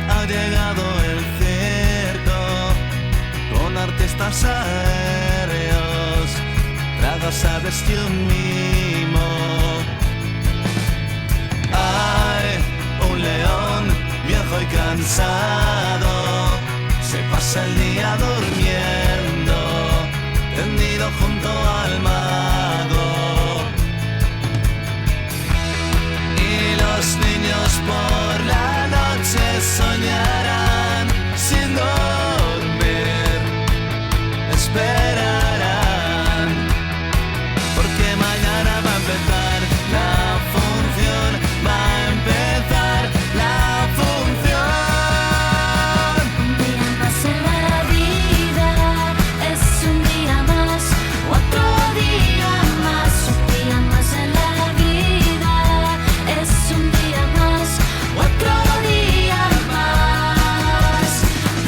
Ha llegado el circo con artistas aéreos, tragas aves y un mimo. Hay un león viejo y cansado, se pasa el día durmiendo, tendido junto al mago. Y los niños por la noche soñarán sin dormir, esperarán, porque mañana va a empezar la función, va a empezar la función. Un día más en la vida, es un día más, otro día más, un día más en la vida, es un día más, otro día más.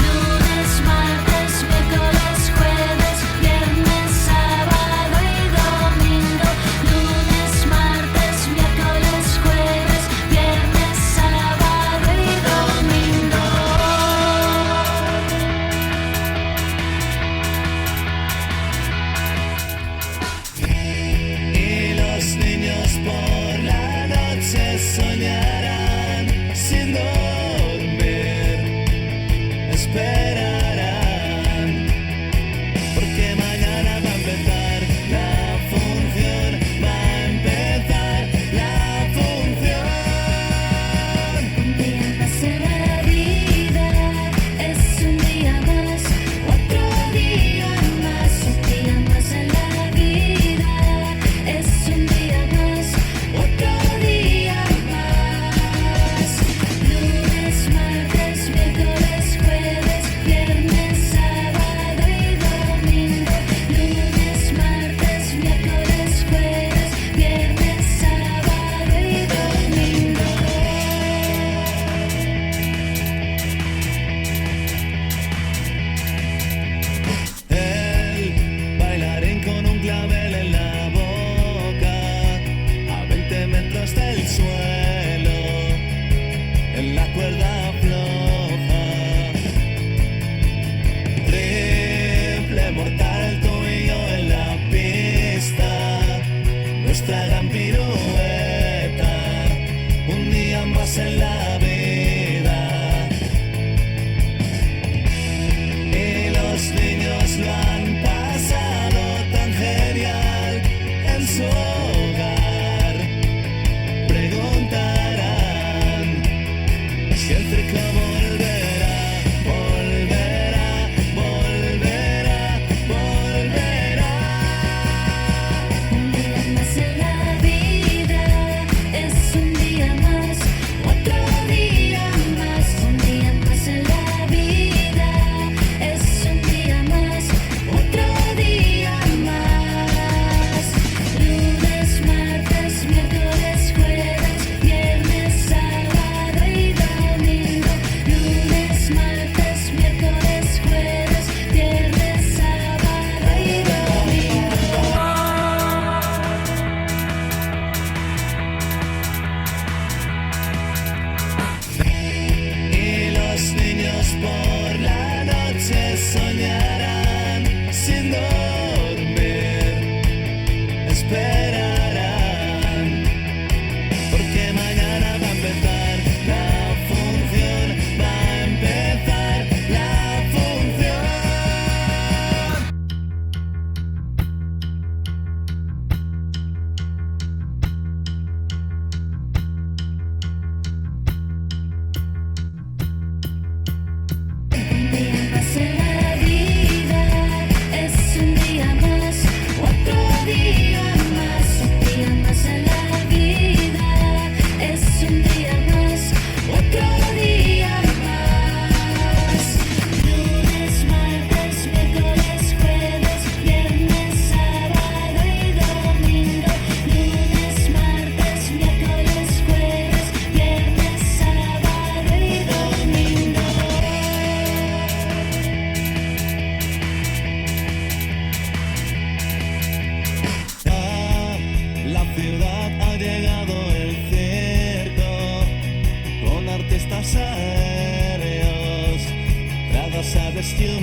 Lunes, martes, miércoles, jueves, viernes, sábado y domingo. Lunes, martes, miércoles, jueves, viernes, sábado y domingo. Y los niños por la noche soñarán sin dormir, esperarán, porque mañana va a empezar la función, va a empezar la función. Un día más en la vida, es un día más, otro día más, un día más en la vida, es un día más, otro día más. Lunes, martes, miércoles, jueves, viernes, sábado y domingo. Lunes, martes, miércoles, jueves, viernes, sábado y domingo. El bailarín con un clavel en la boca, a 20 metros del suelo, en la cuerda floja. Triple mortal, tú y yo en la pista, nuestra gran pirueta, un día más en la vida. Y los niños lo han pasado tan genial en su hogar. Preguntarán si el circo volverá, volverá, volverá, volverá. Un día más en la vida, es un día más, otro ciudad ha llegado el circo, con artistas aéreos, trados a vestir